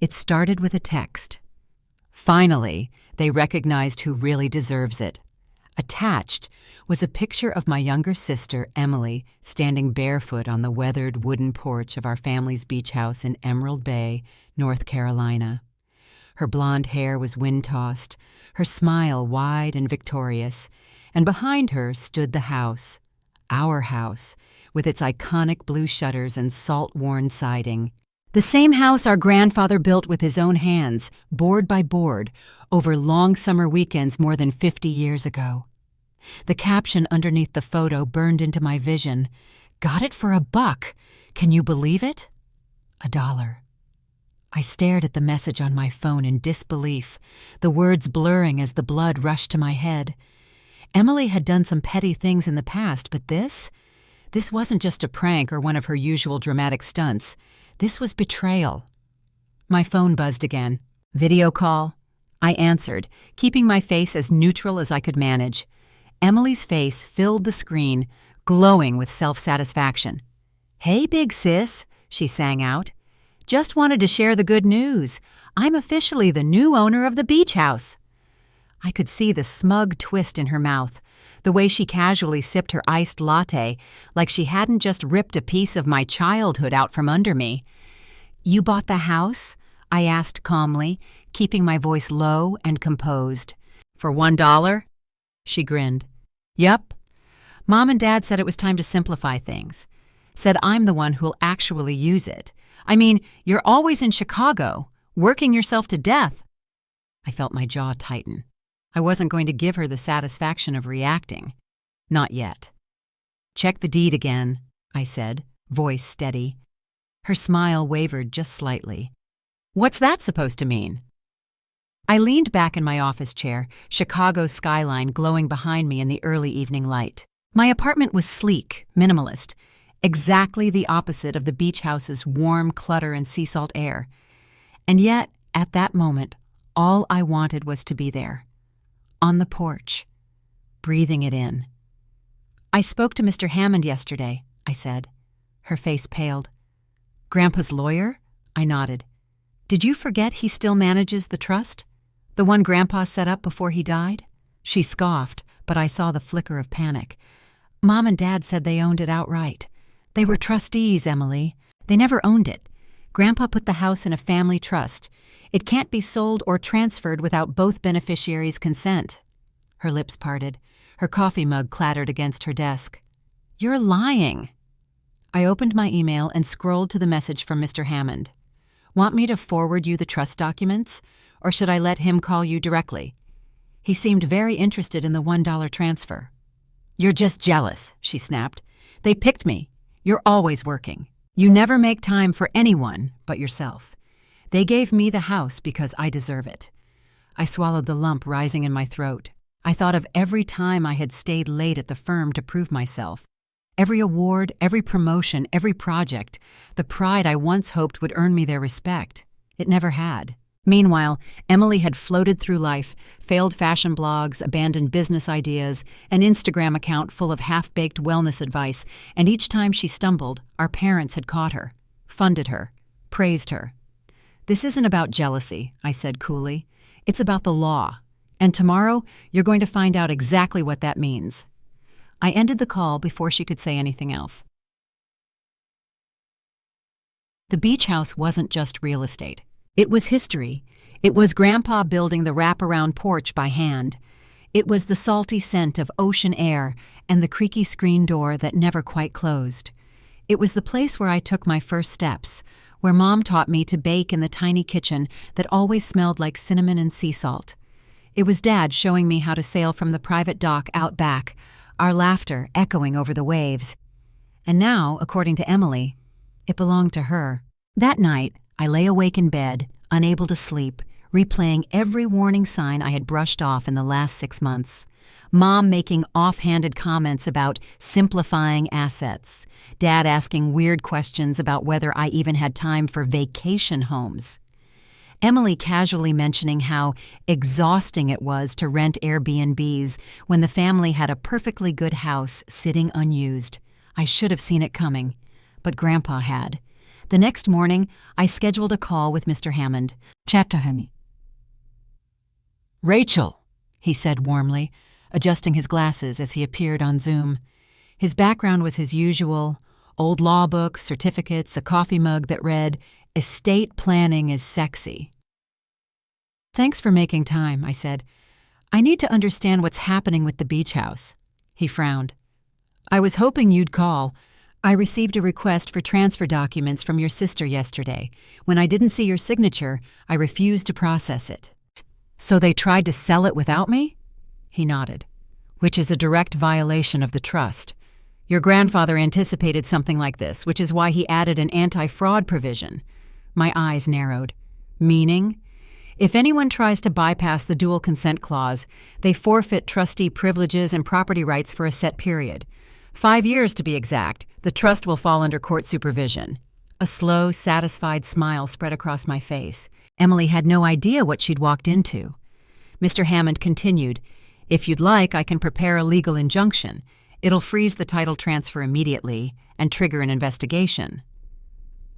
It started with a text. Finally, they recognized who really deserves it. Attached was a picture of my younger sister, Emily, standing barefoot on the weathered wooden porch of our family's beach house in Emerald Bay, North Carolina. Her blonde hair was wind-tossed, her smile wide and victorious, and behind her stood the house, our house, with its iconic blue shutters and salt-worn siding. The same house our grandfather built with his own hands, board by board, over long summer weekends more than 50 years ago. The caption underneath the photo burned into my vision. "Got it for $1. Can you believe it?" $1. I stared at the message on my phone in disbelief, the words blurring as the blood rushed to my head. Emily had done some petty things in the past, but this wasn't just a prank or one of her usual dramatic stunts. This was betrayal. My phone buzzed again. "Video call?" I answered, keeping my face as neutral as I could manage. Emily's face filled the screen, glowing with self-satisfaction. "Hey, big sis," she sang out. "Just wanted to share the good news. I'm officially the new owner of the beach house." I could see the smug twist in her mouth, the way she casually sipped her iced latte, like she hadn't just ripped a piece of my childhood out from under me. "You bought the house?" I asked calmly, keeping my voice low and composed. "For $1? She grinned. "Yup. Mom and Dad said it was time to simplify things. Said I'm the one who'll actually use it. I mean, you're always in Chicago, working yourself to death." I felt my jaw tighten. I wasn't going to give her the satisfaction of reacting. Not yet. "Check the deed again," I said, voice steady. Her smile wavered just slightly. "What's that supposed to mean?" I leaned back in my office chair, Chicago's skyline glowing behind me in the early evening light. My apartment was sleek, minimalist, exactly the opposite of the beach house's warm clutter and sea salt air. And yet, at that moment, all I wanted was to be there. On the porch, breathing it in. "I spoke to Mr. Hammond yesterday," I said. Her face paled. "Grandpa's lawyer?" I nodded. "Did you forget he still manages the trust? The one Grandpa set up before he died?" She scoffed, but I saw the flicker of panic. "Mom and Dad said they owned it outright. They were trustees, Emily. They never owned it. Grandpa put the house in a family trust. It can't be sold or transferred without both beneficiaries' consent." Her lips parted. Her coffee mug clattered against her desk. "You're lying." I opened my email and scrolled to the message from Mr. Hammond. "Want me to forward you the trust documents, or should I let him call you directly?" He seemed very interested in the $1 transfer. "You're just jealous," she snapped. "They picked me. You're always working. You never make time for anyone but yourself. They gave me the house because I deserve it." I swallowed the lump rising in my throat. I thought of every time I had stayed late at the firm to prove myself. Every award, every promotion, every project, the pride I once hoped would earn me their respect. It never had. Meanwhile, Emily had floated through life, failed fashion blogs, abandoned business ideas, an Instagram account full of half-baked wellness advice, and each time she stumbled, our parents had caught her, funded her, praised her. "This isn't about jealousy," I said coolly. "It's about the law. And tomorrow, you're going to find out exactly what that means." I ended the call before she could say anything else. The beach house wasn't just real estate. It was history. It was Grandpa building the wraparound porch by hand. It was the salty scent of ocean air and the creaky screen door that never quite closed. It was the place where I took my first steps, where Mom taught me to bake in the tiny kitchen that always smelled like cinnamon and sea salt. It was Dad showing me how to sail from the private dock out back, our laughter echoing over the waves. And now, according to Emily, it belonged to her. That night, I lay awake in bed, unable to sleep, replaying every warning sign I had brushed off in the last 6 months. Mom making offhanded comments about simplifying assets. Dad asking weird questions about whether I even had time for vacation homes. Emily casually mentioning how exhausting it was to rent Airbnbs when the family had a perfectly good house sitting unused. I should have seen it coming, but Grandpa had. The next morning, I scheduled a call with Mr. Hammond. Chat to him. "Rachel," he said warmly, adjusting his glasses as he appeared on Zoom. His background was his usual: old law books, certificates, a coffee mug that read, "Estate planning is sexy." "Thanks for making time," I said. "I need to understand what's happening with the beach house." He frowned. "I was hoping you'd call. I received a request for transfer documents from your sister yesterday. When I didn't see your signature, I refused to process it." "So they tried to sell it without me?" He nodded. "Which is a direct violation of the trust. Your grandfather anticipated something like this, which is why he added an anti-fraud provision." My eyes narrowed. "Meaning? If anyone tries to bypass the dual consent clause, they forfeit trustee privileges and property rights for a set period. 5 years to be exact. The trust will fall under court supervision." A slow, satisfied smile spread across my face. Emily had no idea what she'd walked into. Mr. Hammond continued, "If you'd like, I can prepare a legal injunction. It'll freeze the title transfer immediately and trigger an investigation."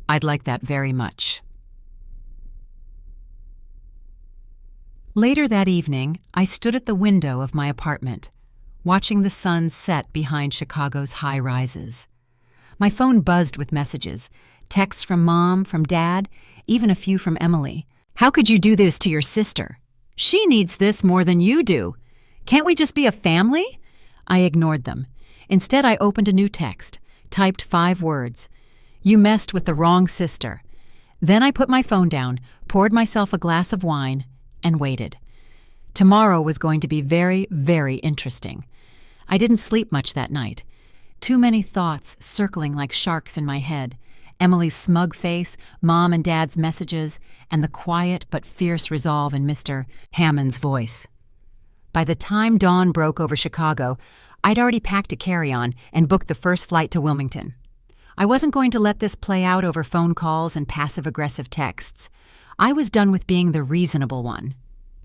"I'd like that very much." Later that evening, I stood at the window of my apartment, watching the sun set behind Chicago's high rises. My phone buzzed with messages, texts from Mom, from Dad, even a few from Emily. "How could you do this to your sister? She needs this more than you do. Can't we just be a family?" I ignored them. Instead, I opened a new text, typed 5 words. "You messed with the wrong sister." Then I put my phone down, poured myself a glass of wine, and waited. Tomorrow was going to be very, very interesting. I didn't sleep much that night. Too many thoughts circling like sharks in my head. Emily's smug face, Mom and Dad's messages, and the quiet but fierce resolve in Mr. Hammond's voice. By the time dawn broke over Chicago, I'd already packed a carry-on and booked the first flight to Wilmington. I wasn't going to let this play out over phone calls and passive-aggressive texts. I was done with being the reasonable one.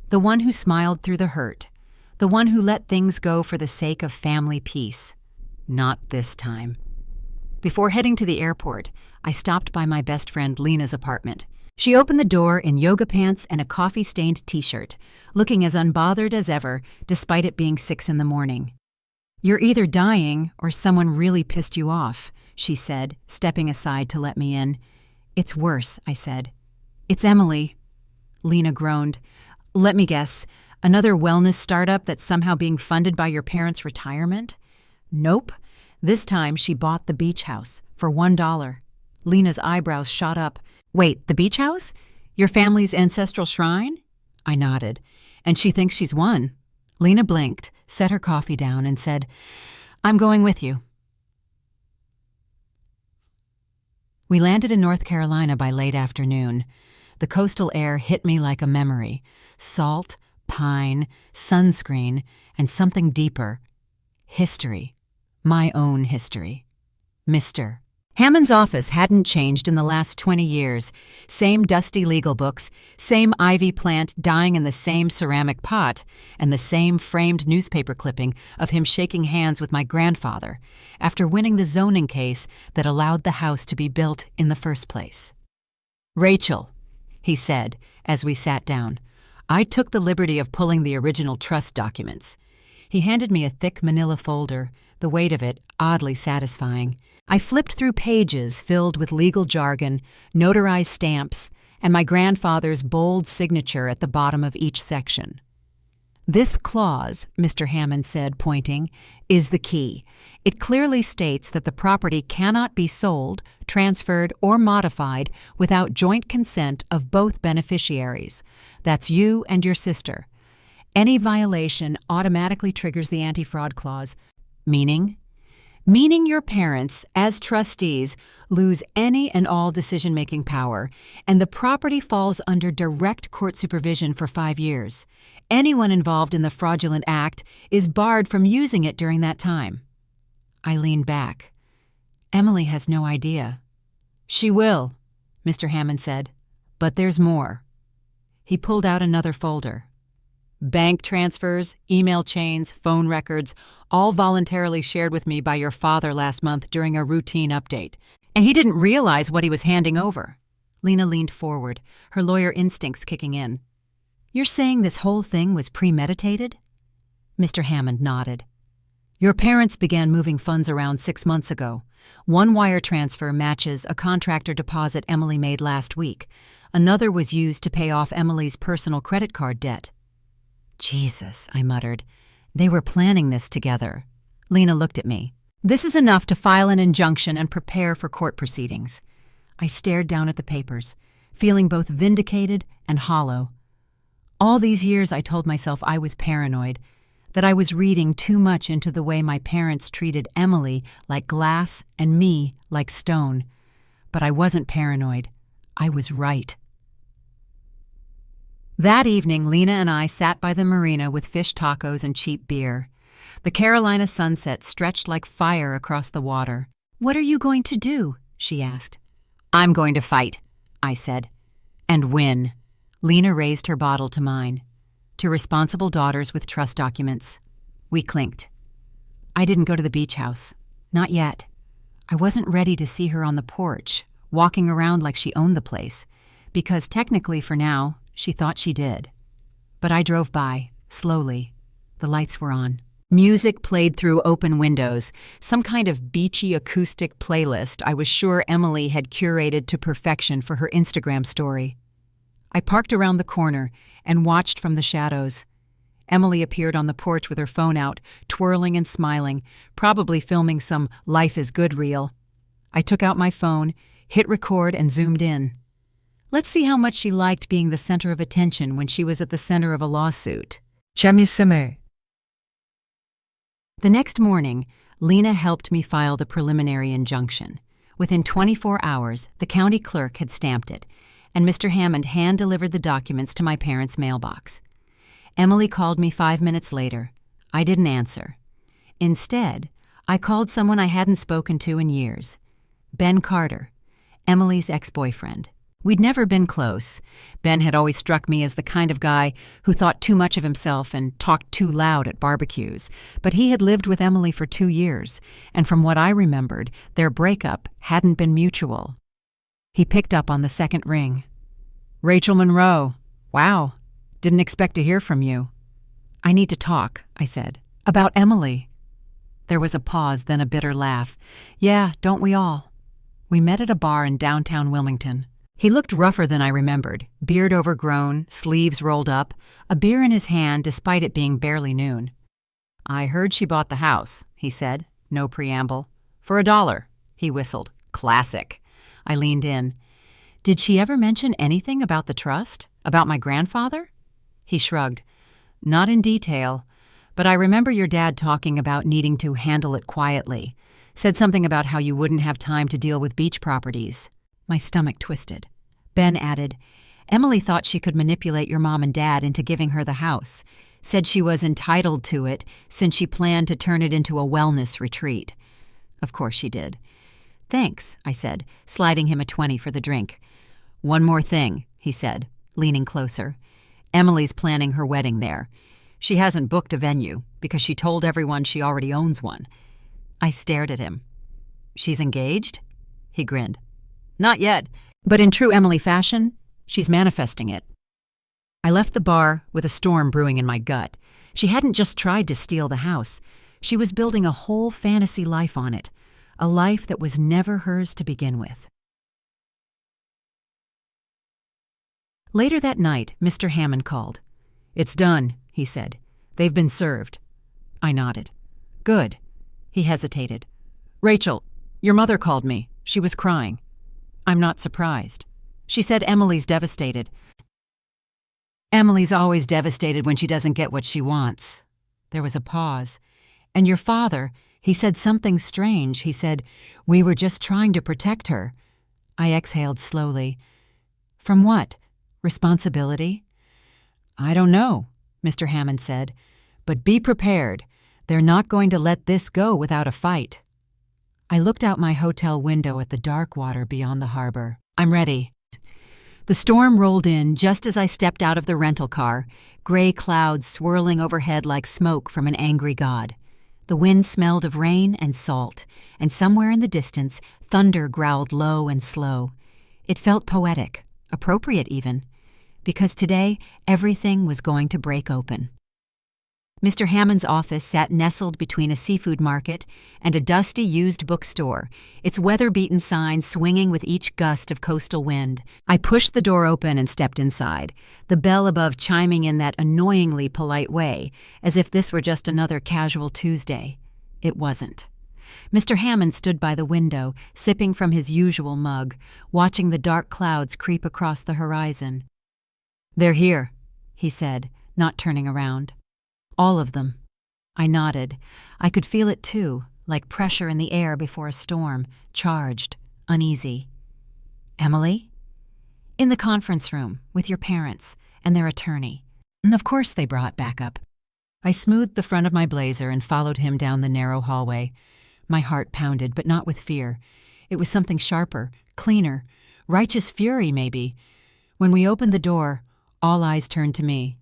The one who smiled through the hurt. The one who let things go for the sake of family peace. Not this time. Before heading to the airport, I stopped by my best friend Lena's apartment. She opened the door in yoga pants and a coffee-stained t-shirt, looking as unbothered as ever, despite it being 6 in the morning. "You're either dying or someone really pissed you off," she said, stepping aside to let me in. "It's worse," I said. "It's Emily." Lena groaned. "Let me guess, another wellness startup that's somehow being funded by your parents' retirement?" "Nope. This time she bought the beach house for $1. Lena's eyebrows shot up. "Wait, the beach house? Your family's ancestral shrine?" I nodded. "And she thinks she's won." Lena blinked, set her coffee down, and said, "I'm going with you." We landed in North Carolina by late afternoon. The coastal air hit me like a memory. Salt, pine, sunscreen, and something deeper. History. My own history. Mr. Hammond's office hadn't changed in the last 20 years. Same dusty legal books, same ivy plant dying in the same ceramic pot, and the same framed newspaper clipping of him shaking hands with my grandfather after winning the zoning case that allowed the house to be built in the first place. "Rachel," he said as we sat down, "I took the liberty of pulling the original trust documents." He handed me a thick manila folder, the weight of it oddly satisfying. I flipped through pages filled with legal jargon, notarized stamps, and my grandfather's bold signature at the bottom of each section. "This clause," Mr. Hammond said, pointing, "is the key. It clearly states that the property cannot be sold, transferred, or modified without joint consent of both beneficiaries. That's you and your sister. Any violation automatically triggers the anti-fraud clause, meaning your parents, as trustees, lose any and all decision-making power, and the property falls under direct court supervision for 5 years. Anyone involved in the fraudulent act is barred from using it during that time." I leaned back. Emily has no idea. "She will," Mr. Hammond said, "but there's more." He pulled out another folder. "Bank transfers, email chains, phone records, all voluntarily shared with me by your father last month during a routine update. And he didn't realize what he was handing over. Lena leaned forward, her lawyer instincts kicking in. You're saying this whole thing was premeditated? Mr. Hammond nodded. Your parents began moving funds around 6 months ago. One wire transfer matches a contractor deposit Emily made last week. Another was used to pay off Emily's personal credit card debt. Jesus, I muttered. They were planning this together. Lena looked at me. This is enough to file an injunction and prepare for court proceedings. I stared down at the papers, feeling both vindicated and hollow. All these years I told myself I was paranoid, that I was reading too much into the way my parents treated Emily like glass and me like stone. But I wasn't paranoid. I was right. That evening, Lena and I sat by the marina with fish tacos and cheap beer. The Carolina sunset stretched like fire across the water. What are you going to do? She asked. I'm going to fight, I said. And win. Lena raised her bottle to mine. To responsible daughters with trust documents. We clinked. I didn't go to the beach house. Not yet. I wasn't ready to see her on the porch, walking around like she owned the place, because technically for now, she thought she did. But I drove by, slowly. The lights were on. Music played through open windows, some kind of beachy acoustic playlist I was sure Emily had curated to perfection for her Instagram story. I parked around the corner and watched from the shadows. Emily appeared on the porch with her phone out, twirling and smiling, probably filming some Life is Good reel. I took out my phone, hit record, and zoomed in. Let's see how much she liked being the center of attention when she was at the center of a lawsuit. 재밌음을. The next morning, Lena helped me file the preliminary injunction. Within 24 hours, the county clerk had stamped it, and Mr. Hammond hand-delivered the documents to my parents' mailbox. Emily called me 5 minutes later. I didn't answer. Instead, I called someone I hadn't spoken to in years. Ben Carter, Emily's ex-boyfriend. We'd never been close. Ben had always struck me as the kind of guy who thought too much of himself and talked too loud at barbecues. But he had lived with Emily for 2 years, and from what I remembered, their breakup hadn't been mutual. He picked up on the second ring. Rachel Monroe. Wow. Didn't expect to hear from you. I need to talk, I said. About Emily. There was a pause, then a bitter laugh. Yeah, don't we all? We met at a bar in downtown Wilmington. He looked rougher than I remembered, beard overgrown, sleeves rolled up, a beer in his hand despite it being barely noon. I heard she bought the house, he said, no preamble. For $1, he whistled. Classic. I leaned in. Did she ever mention anything about the trust? About my grandfather? He shrugged. Not in detail, but I remember your dad talking about needing to handle it quietly. Said something about how you wouldn't have time to deal with beach properties. My stomach twisted. Ben added, Emily thought she could manipulate your mom and dad into giving her the house. Said she was entitled to it since she planned to turn it into a wellness retreat. Of course she did. Thanks, I said, sliding him a 20 for the drink. One more thing, he said, leaning closer. Emily's planning her wedding there. She hasn't booked a venue because she told everyone she already owns one. I stared at him. She's engaged? He grinned. Not yet, but in true Emily fashion, she's manifesting it. I left the bar with a storm brewing in my gut. She hadn't just tried to steal the house. She was building a whole fantasy life on it, a life that was never hers to begin with. Later that night, Mr. Hammond called. It's done, he said. They've been served. I nodded. Good. He hesitated. Rachel, your mother called me. She was crying. I'm not surprised. She said Emily's devastated. Emily's always devastated when she doesn't get what she wants. There was a pause. And your father, he said something strange. He said, we were just trying to protect her. I exhaled slowly. From what? Responsibility? I don't know, Mr. Hammond said. But be prepared. They're not going to let this go without a fight. I looked out my hotel window at the dark water beyond the harbor. I'm ready. The storm rolled in just as I stepped out of the rental car, gray clouds swirling overhead like smoke from an angry god. The wind smelled of rain and salt, and somewhere in the distance, thunder growled low and slow. It felt poetic, appropriate even, because today everything was going to break open. Mr. Hammond's office sat nestled between a seafood market and a dusty used bookstore, its weather-beaten sign swinging with each gust of coastal wind. I pushed the door open and stepped inside, the bell above chiming in that annoyingly polite way, as if this were just another casual Tuesday. It wasn't. Mr. Hammond stood by the window, sipping from his usual mug, watching the dark clouds creep across the horizon. "They're here," he said, not turning around. "All of them." I nodded. I could feel it too, like pressure in the air before a storm, charged, uneasy. "Emily?" "In the conference room, with your parents, and their attorney." And of course they brought backup. I smoothed the front of my blazer and followed him down the narrow hallway. My heart pounded, but not with fear. It was something sharper, cleaner, righteous fury maybe. When we opened the door, all eyes turned to me.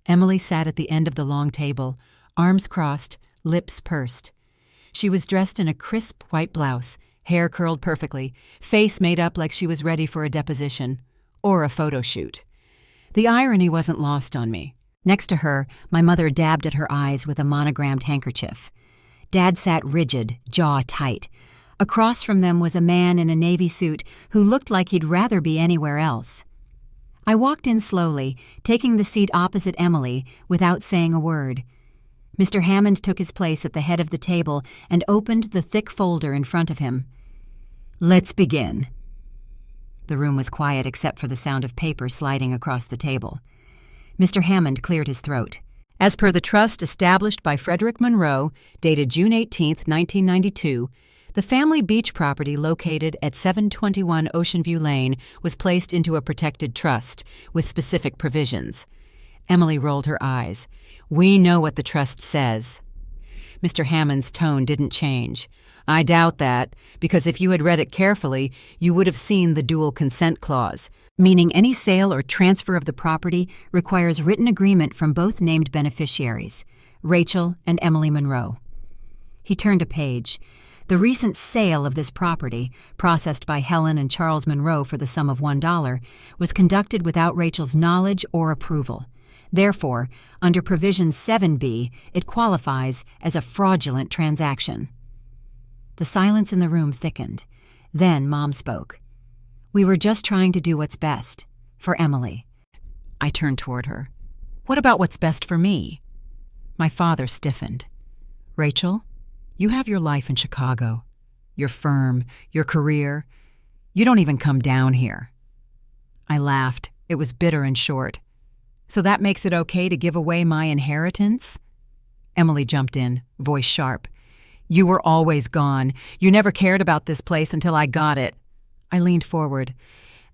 Emily sat at the end of the long table, arms crossed, lips pursed. She was dressed in a crisp white blouse, hair curled perfectly, face made up like she was ready for a deposition or a photo shoot. The irony wasn't lost on me. Next to her, my mother dabbed at her eyes with a monogrammed handkerchief. Dad sat rigid, jaw tight. Across from them was a man in a navy suit who looked like he'd rather be anywhere else. I walked in slowly, taking the seat opposite Emily, without saying a word. Mr. Hammond took his place at the head of the table and opened the thick folder in front of him. "Let's begin." The room was quiet except for the sound of paper sliding across the table. Mr. Hammond cleared his throat. "As per the trust established by Frederick Monroe, dated June 18, 1992, the family beach property located at 721 Ocean View Lane was placed into a protected trust with specific provisions." Emily rolled her eyes. "We know what the trust says." Mr. Hammond's tone didn't change. "I doubt that, because if you had read it carefully, you would have seen the dual consent clause, meaning any sale or transfer of the property requires written agreement from both named beneficiaries, Rachel and Emily Monroe." He turned a page. The recent sale of this property, processed by Helen and Charles Monroe for the sum of $1, was conducted without Rachel's knowledge or approval. Therefore, under Provision 7B, it qualifies as a fraudulent transaction. The silence in the room thickened. Then Mom spoke. "We were just trying to do what's best for Emily." I turned toward her. "What about what's best for me?" My father stiffened. "Rachel, you have your life in Chicago, your firm, your career. You don't even come down here." I laughed. It was bitter and short. "So that makes it okay to give away my inheritance?" Emily jumped in, voice sharp. "You were always gone. You never cared about this place until I got it." I leaned forward.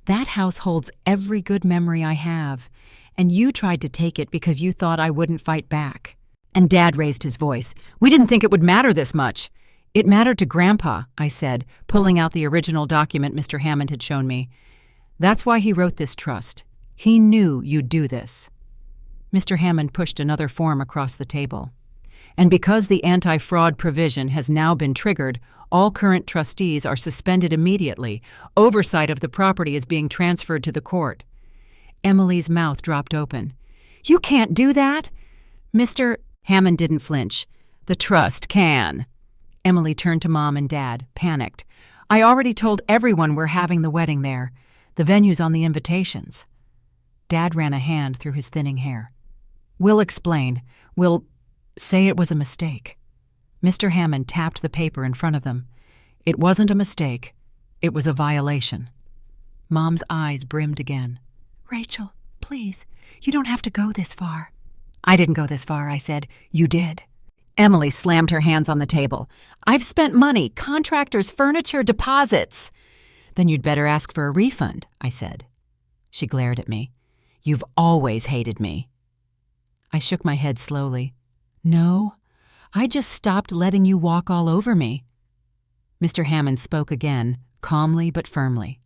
"That house holds every good memory I have, and you tried to take it because you thought I wouldn't fight back." And Dad raised his voice. "We didn't think it would matter this much." "It mattered to Grandpa," I said, pulling out the original document Mr. Hammond had shown me. "That's why he wrote this trust. He knew you'd do this." Mr. Hammond pushed another form across the table. "And because the anti-fraud provision has now been triggered, all current trustees are suspended immediately. Oversight of the property is being transferred to the court." Emily's mouth dropped open. "You can't do that!" "Mr. Hammond didn't flinch. "The trust can." Emily turned to Mom and Dad, panicked. "I already told everyone we're having the wedding there. The venue's on the invitations." Dad ran a hand through his thinning hair. "We'll explain. We'll say it was a mistake." Mr. Hammond tapped the paper in front of them. "It wasn't a mistake. It was a violation." Mom's eyes brimmed again. "Rachel, please, you don't have to go this far." "I didn't go this far," I said. "You did." Emily slammed her hands on the table. "I've spent money, contractors, furniture, deposits." "Then you'd better ask for a refund," I said. She glared at me. "You've always hated me." I shook my head slowly. "No, I just stopped letting you walk all over me." Mr. Hammond spoke again, calmly but firmly.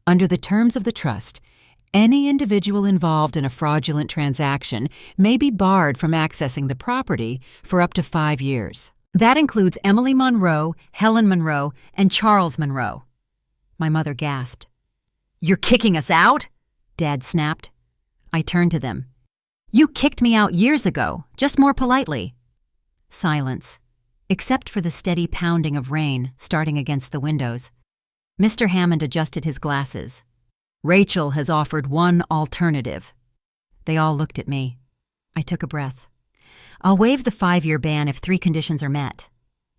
"Under the terms of the trust, any individual involved in a fraudulent transaction may be barred from accessing the property for up to 5 years. That includes Emily Monroe, Helen Monroe, and Charles Monroe. My mother gasped. "You're kicking us out?" Dad snapped. I turned to them. "You kicked me out years ago, just more politely." Silence, except for the steady pounding of rain starting against the windows. Mr. Hammond adjusted his glasses. "Rachel has offered one alternative." They all looked at me. I took a breath. "I'll waive the 5-year ban if 3 conditions are met."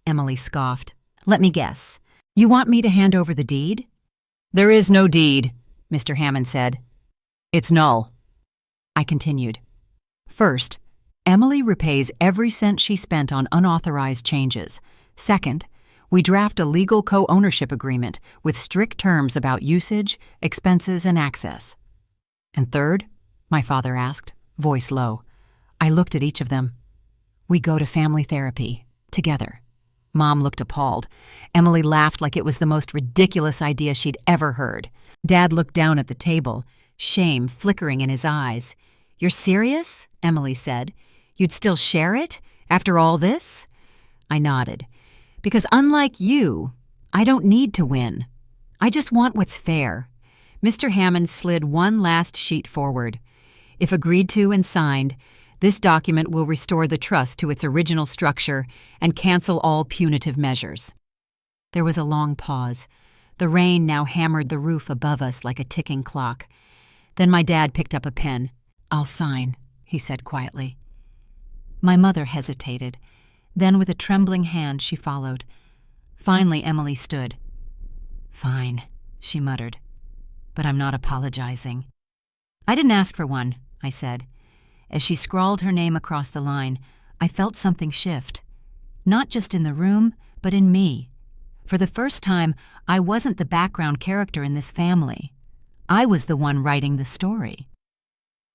Emily scoffed. "Let me guess. You want me to hand over the deed?" "There is no deed," Mr. Hammond said. "It's null." I continued. "First, Emily repays every cent she spent on unauthorized changes. Second, we draft a legal co-ownership agreement with strict terms about usage, expenses, and access." "And third?" my father asked, voice low. I looked at each of them. "We go to family therapy, together." Mom looked appalled. Emily laughed like it was the most ridiculous idea she'd ever heard. Dad looked down at the table, shame flickering in his eyes. "You're serious?" Emily said. "You'd still share it, after all this?" I nodded. "Because unlike you, I don't need to win. I just want what's fair." Mr. Hammond slid one last sheet forward. "If agreed to and signed, this document will restore the trust to its original structure and cancel all punitive measures." There was a long pause. The rain now hammered the roof above us like a ticking clock. Then my dad picked up a pen. "I'll sign," he said quietly. My mother hesitated. Then with a trembling hand she followed. Finally Emily stood. "Fine," she muttered. "But I'm not apologizing." "I didn't ask for one," I said. As she scrawled her name across the line, I felt something shift. Not just in the room, but in me. For the first time, I wasn't the background character in this family. I was the one writing the story.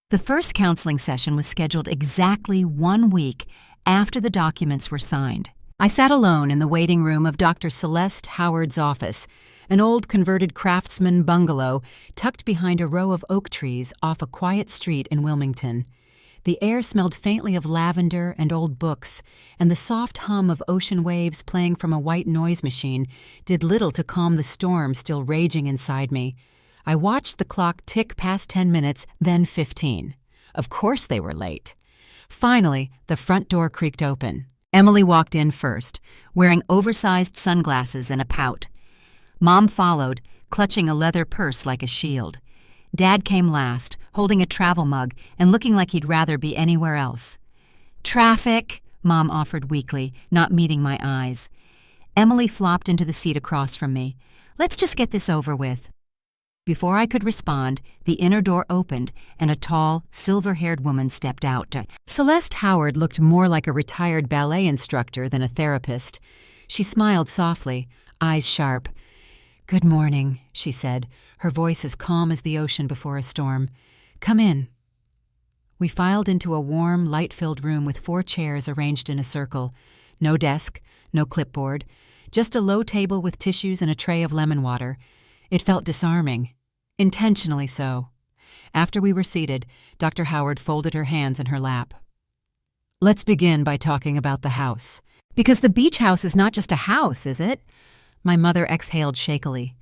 The first counseling session was scheduled exactly 1 week after the documents were signed. I sat alone in the waiting room of Dr. Celeste Howard's office, an old converted craftsman bungalow tucked behind a row of oak trees off a quiet street in Wilmington. The air smelled faintly of lavender and old books, and the soft hum of ocean waves playing from a white noise machine did little to calm the storm still raging inside me. I watched the clock tick past 10 minutes, then 15. Of course they were late. Finally, the front door creaked open. Emily walked in first, wearing oversized sunglasses and a pout. Mom followed, clutching a leather purse like a shield. Dad came last, holding a travel mug and looking like he'd rather be anywhere else. "Traffic," Mom offered weakly, not meeting my eyes. Emily flopped into the seat across from me. "Let's just get this over with." Before I could respond, the inner door opened and a tall, silver-haired woman stepped out. Celeste Howard looked more like a retired ballet instructor than a therapist. She smiled softly, eyes sharp. "Good morning," she said, her voice as calm as the ocean before a storm. "Come in." We filed into a warm, light-filled room with 4 chairs arranged in a circle. No desk, no clipboard, just a low table with tissues and a tray of lemon water. It felt disarming. Intentionally so. After we were seated, Dr. Howard folded her hands in her lap. "Let's begin by talking about the house." "Because the beach house is not just a house, is it?" My mother exhaled shakily.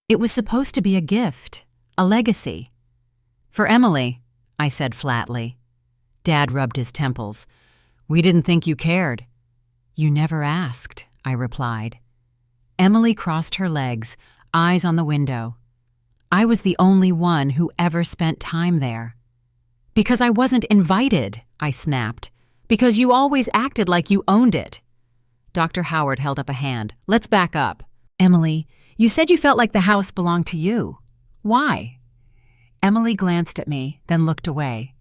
"It was supposed to be a gift, a legacy." "For Emily," I said flatly. Dad rubbed his temples. "We didn't think you cared." "You never asked," I replied. Emily crossed her legs, eyes on the window. "I was the only one who ever spent time there." "Because I wasn't invited," I snapped. "Because you always acted like you owned it." Dr. Howard held up a hand. "Let's back up." "Emily, you said you felt like the house belonged to you. Why?" Emily glanced at me, then looked away.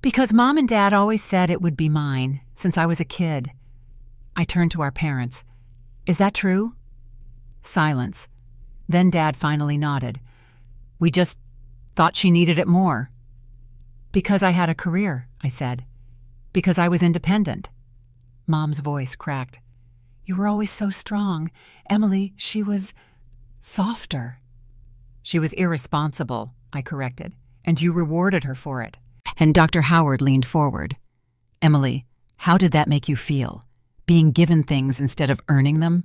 "Because Mom and Dad always said it would be mine, since I was a kid." I turned to our parents. "Is that true?" Silence. Then Dad finally nodded. "We just thought she needed it more." "Because I had a career," I said. "Because I was independent." Mom's voice cracked. "You were always so strong. Emily, she was softer." "She was irresponsible," I corrected, "and you rewarded her for it." And Dr. Howard leaned forward. "Emily, how did that make you feel? Being given things instead of earning them?"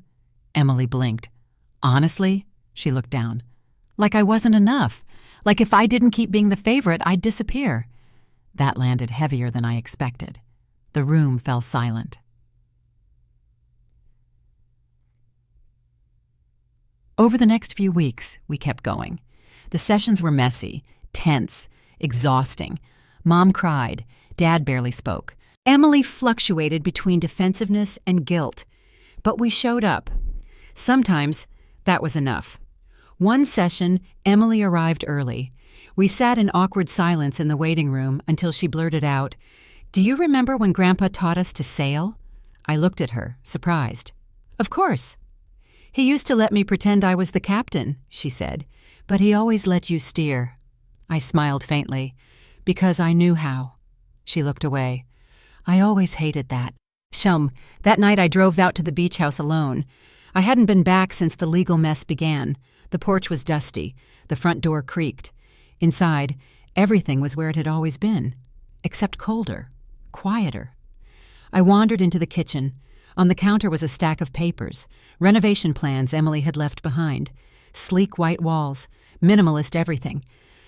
Emily blinked. "Honestly?" She looked down. "Like I wasn't enough. Like if I didn't keep being the favorite, I'd disappear." That landed heavier than I expected. The room fell silent. Over the next few weeks, we kept going. The sessions were messy, tense, exhausting. Mom cried. Dad barely spoke. Emily fluctuated between defensiveness and guilt. But we showed up. Sometimes that was enough. One session, Emily arrived early. We sat in awkward silence in the waiting room until she blurted out, "Do you remember when Grandpa taught us to sail?" I looked at her, surprised. "Of course." "He used to let me pretend I was the captain," she said, "but he always let you steer." I smiled faintly, "Because I knew how." She looked away. "I always hated that." That night I drove out to the beach house alone. I hadn't been back since the legal mess began. The porch was dusty. The front door creaked. Inside, everything was where it had always been, except colder, quieter. I wandered into the kitchen. On the counter was a stack of papers, renovation plans Emily had left behind, sleek white walls, minimalist everything.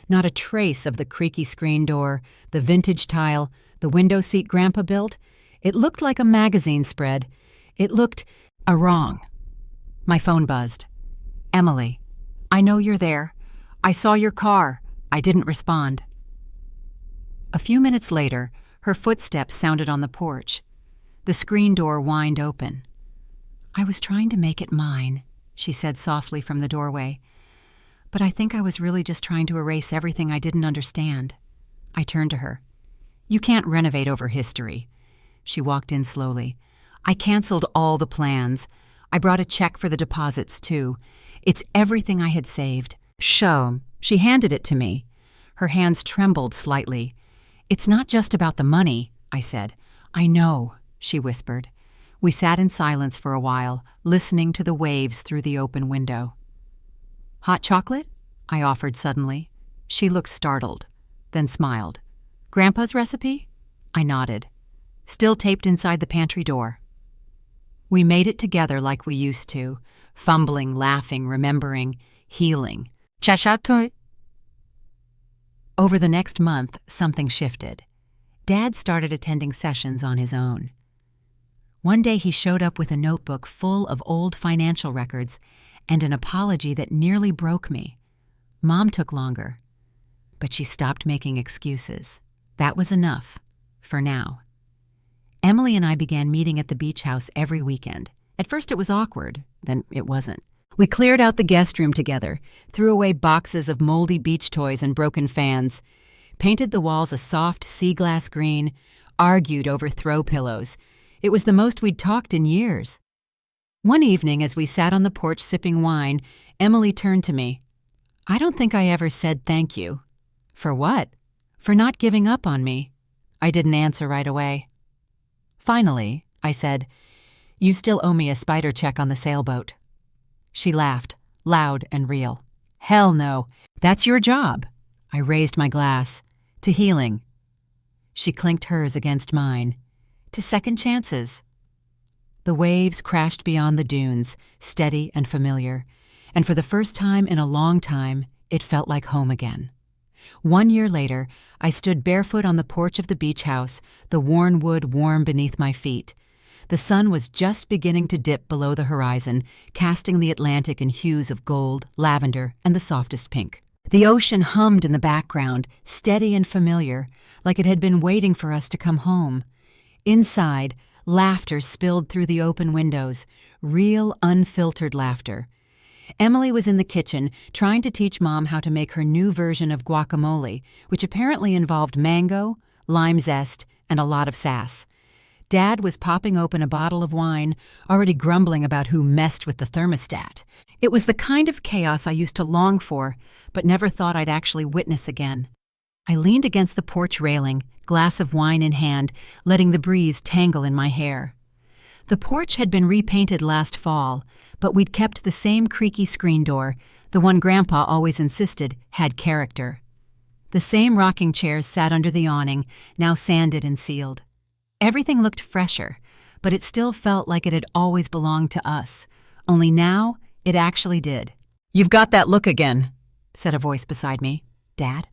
Not a trace of the creaky screen door, the vintage tile, the window seat Grandpa built. It looked like a magazine spread. It looked wrong. My phone buzzed. "Emily, I know you're there. I saw your car." I didn't respond. A few minutes later, her footsteps sounded on the porch. The screen door whined open. "I was trying to make it mine," she said softly from the doorway. "But I think I was really just trying to erase everything I didn't understand." I turned to her. "You can't renovate over history." She walked in slowly. "I canceled all the plans. I brought a check for the deposits, too. It's everything I had saved." "Show." She handed it to me. Her hands trembled slightly. "It's not just about the money," I said. "I know," she whispered. We sat in silence for a while, listening to the waves through the open window. "Hot chocolate?" I offered suddenly. She looked startled, then smiled. "Grandpa's recipe?" I nodded. "Still taped inside the pantry door." We made it together like we used to, fumbling, laughing, remembering, healing. Over the next month, something shifted. Dad started attending sessions on his own. One day he showed up with a notebook full of old financial records and an apology that nearly broke me. Mom took longer, but she stopped making excuses. That was enough, for now. Emily and I began meeting at the beach house every weekend. At first it was awkward, then it wasn't. We cleared out the guest room together, threw away boxes of moldy beach toys and broken fans, painted the walls a soft sea glass green, argued over throw pillows. It was the most we'd talked in years. One evening, as we sat on the porch sipping wine, Emily turned to me. "I don't think I ever said thank you." "For what?" "For not giving up on me." I didn't answer right away. "Finally," I said, "you still owe me a spider check on the sailboat." She laughed, loud and real. "Hell no. That's your job." I raised my glass. "To healing." She clinked hers against mine. "To second chances." The waves crashed beyond the dunes, steady and familiar, and for the first time in a long time, it felt like home again. 1 year later, I stood barefoot on the porch of the beach house, the worn wood warm beneath my feet. The sun was just beginning to dip below the horizon, casting the Atlantic in hues of gold, lavender, and the softest pink. The ocean hummed in the background, steady and familiar, like it had been waiting for us to come home. Inside, laughter spilled through the open windows, real, unfiltered laughter. Emily was in the kitchen, trying to teach Mom how to make her new version of guacamole, which apparently involved mango, lime zest, and a lot of sass. Dad was popping open a bottle of wine, already grumbling about who messed with the thermostat. It was the kind of chaos I used to long for, but never thought I'd actually witness again. I leaned against the porch railing, glass of wine in hand, letting the breeze tangle in my hair. The porch had been repainted last fall, but we'd kept the same creaky screen door, the one Grandpa always insisted had character. The same rocking chairs sat under the awning, now sanded and sealed. Everything looked fresher, but it still felt like it had always belonged to us, only now it actually did. "You've got that look again," said a voice beside me. "Dad?"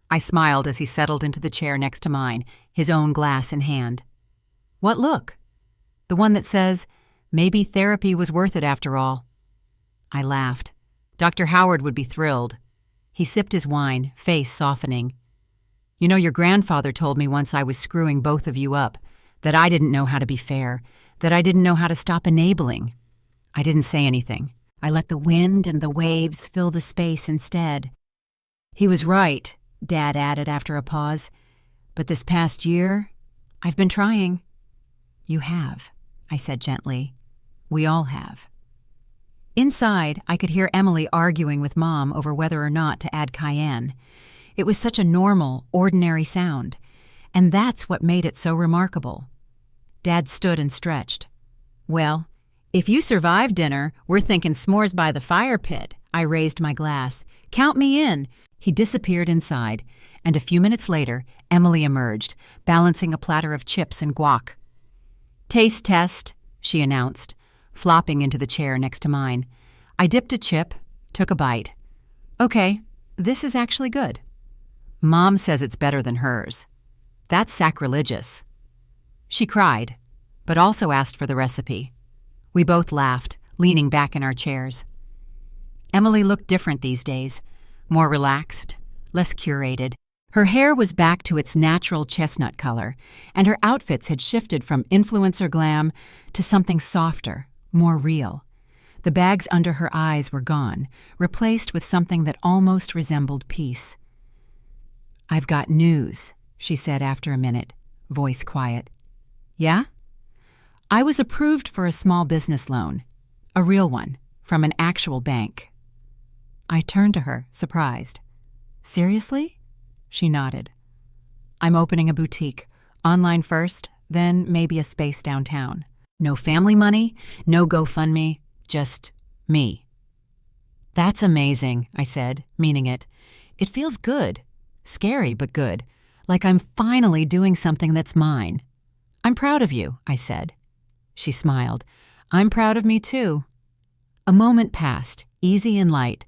I smiled as he settled into the chair next to mine, his own glass in hand. "What look?" "The one that says, maybe therapy was worth it after all." I laughed. Dr. Howard would be thrilled. He sipped his wine, face softening. "You know, your grandfather told me once I was screwing both of you up, that I didn't know how to be fair, that I didn't know how to stop enabling." I didn't say anything. I let the wind and the waves fill the space instead. "He was right," Dad added after a pause. "But this past year, I've been trying." "You have," I said gently. "We all have." Inside, I could hear Emily arguing with Mom over whether or not to add cayenne. It was such a normal, ordinary sound, and that's what made it so remarkable. Dad stood and stretched. "Well, if you survive dinner, we're thinking s'mores by the fire pit." I raised my glass. "Count me in." He disappeared inside, and a few minutes later, Emily emerged, balancing a platter of chips and guac. "Taste test," she announced, flopping into the chair next to mine. I dipped a chip, took a bite. "Okay, this is actually good." "Mom says it's better than hers." "That's sacrilegious." She cried, but also asked for the recipe. We both laughed, leaning back in our chairs. Emily looked different these days, more relaxed, less curated. Her hair was back to its natural chestnut color, and her outfits had shifted from influencer glam to something softer, more real. The bags under her eyes were gone, replaced with something that almost resembled peace. "I've got news," she said after a minute, voice quiet. "Yeah?" "I was approved for a small business loan, a real one, from an actual bank." I turned to her, surprised. "Seriously?" She nodded. "I'm opening a boutique, online first, then maybe a space downtown. No family money, no GoFundMe, just me." "That's amazing," I said, meaning it. "It feels good. Scary, but good. Like I'm finally doing something that's mine." "I'm proud of you," I said. She smiled. "I'm proud of me too." A moment passed, easy and light.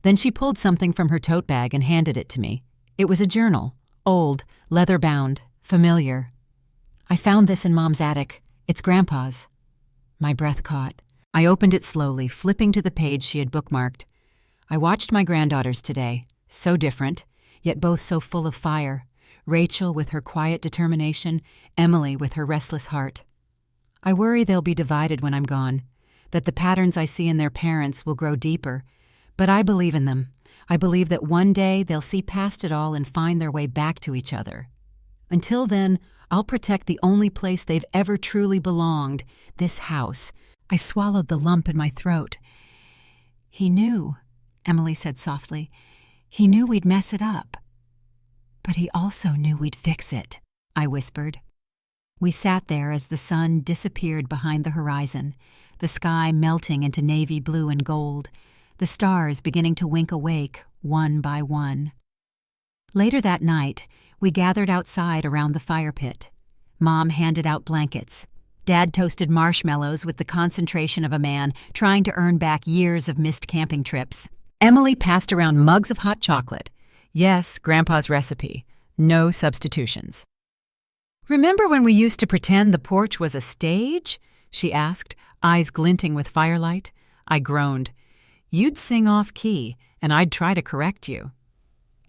Then she pulled something from her tote bag and handed it to me. It was a journal, old, leather-bound, familiar. "I found this in Mom's attic. It's Grandpa's." My breath caught. I opened it slowly, flipping to the page she had bookmarked. I watched my granddaughters today, so different, yet both so full of fire. Rachel with her quiet determination, Emily with her restless heart. I worry they'll be divided when I'm gone, that the patterns I see in their parents will grow deeper, but I believe in them. I believe that one day they'll see past it all and find their way back to each other. Until then, I'll protect the only place they've ever truly belonged, this house. I swallowed the lump in my throat. "He knew," Emily said softly. "He knew we'd mess it up. But he also knew we'd fix it," I whispered. We sat there as the sun disappeared behind the horizon, the sky melting into navy blue and gold, the stars beginning to wink awake one by one. Later that night, we gathered outside around the fire pit. Mom handed out blankets. Dad toasted marshmallows with the concentration of a man trying to earn back years of missed camping trips. Emily passed around mugs of hot chocolate. Yes, Grandpa's recipe. No substitutions. "Remember when we used to pretend the porch was a stage?" she asked, eyes glinting with firelight. I groaned. "You'd sing off-key, and I'd try to correct you."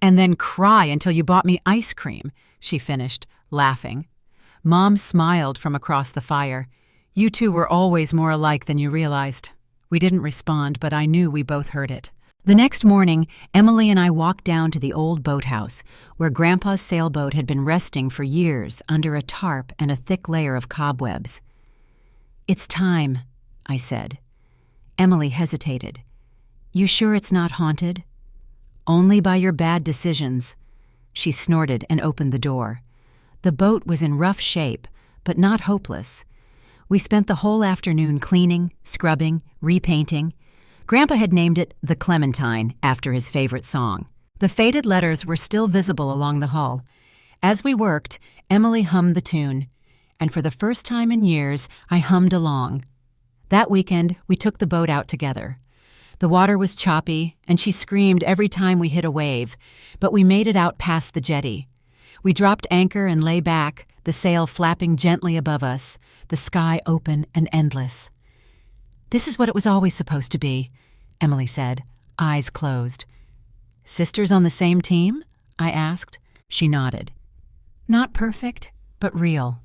"And then cry until you bought me ice cream," she finished, laughing. Mom smiled from across the fire. "You two were always more alike than you realized." We didn't respond, but I knew we both heard it. The next morning, Emily and I walked down to the old boathouse, where Grandpa's sailboat had been resting for years under a tarp and a thick layer of cobwebs. "It's time," I said. Emily hesitated. "You sure it's not haunted?" "Only by your bad decisions." She snorted and opened the door. The boat was in rough shape, but not hopeless. We spent the whole afternoon cleaning, scrubbing, repainting. Grandpa had named it the Clementine after his favorite song. The faded letters were still visible along the hull. As we worked, Emily hummed the tune, and for the first time in years, I hummed along. That weekend, we took the boat out together. The water was choppy, and she screamed every time we hit a wave, but we made it out past the jetty. We dropped anchor and lay back, the sail flapping gently above us, the sky open and endless. "This is what it was always supposed to be," Emily said, eyes closed. "Sisters on the same team?" I asked. She nodded. "Not perfect, but real."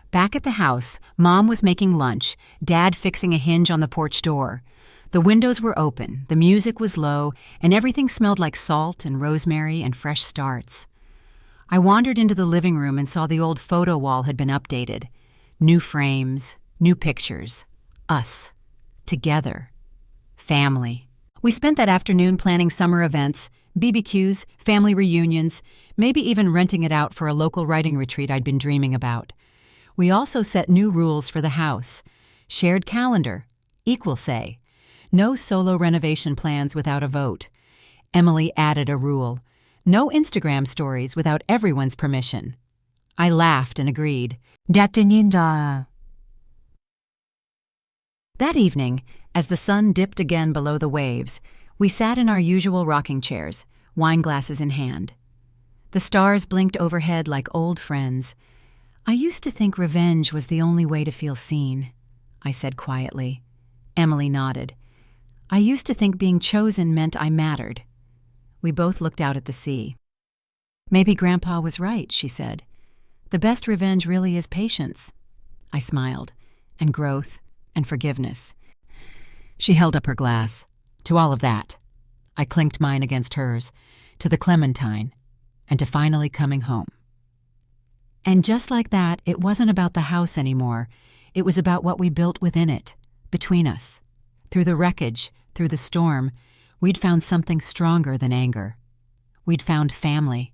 Back at the house, Mom was making lunch, Dad fixing a hinge on the porch door. The windows were open, the music was low, and everything smelled like salt and rosemary and fresh starts. I wandered into the living room and saw the old photo wall had been updated. New frames, new pictures. Us. Together. Family. We spent that afternoon planning summer events, BBQs, family reunions, maybe even renting it out for a local writing retreat I'd been dreaming about. We also set new rules for the house. Shared calendar. Equal say. No solo renovation plans without a vote. Emily added a rule. No Instagram stories without everyone's permission. I laughed and agreed. That evening, as the sun dipped again below the waves, we sat in our usual rocking chairs, wine glasses in hand. The stars blinked overhead like old friends. "I used to think revenge was the only way to feel seen," I said quietly. Emily nodded. "I used to think being chosen meant I mattered." We both looked out at the sea. "Maybe Grandpa was right," she said. "The best revenge really is patience." I smiled. "And growth, and forgiveness." She held up her glass. "To all of that." I clinked mine against hers. "To the Clementine, and to finally coming home." And just like that, it wasn't about the house anymore. It was about what we built within it, between us. Through the wreckage, through the storm, we'd found something stronger than anger. We'd found family.